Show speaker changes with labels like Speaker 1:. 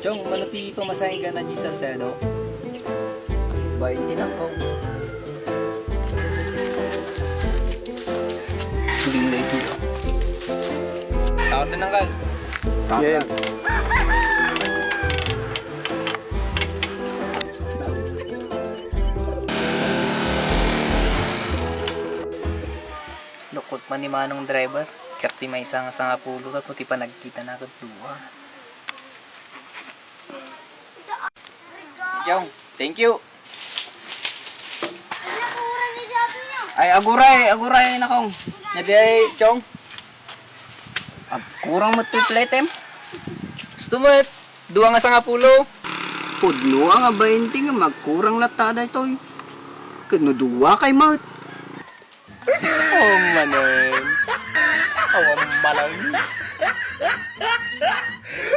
Speaker 1: Chong, manuti pamasahin ka na di Salcedo. Bain din ako. Huling na ito. Takot din ang kal.
Speaker 2: Yeah.
Speaker 1: Lukot man ni Manong driver. Kerti may isang pulo ka puti pa nagkita na agad duwa. Chong, thank you. Ay, aguray na kong. Naday, Chong. Kurang matipletem. Gusto mo, duwa nga sa pulo.
Speaker 2: Pudno nga 20 nga magkurang latada ito. Kanuduwa kay Maut.
Speaker 1: Oh, manen. Oh, malang.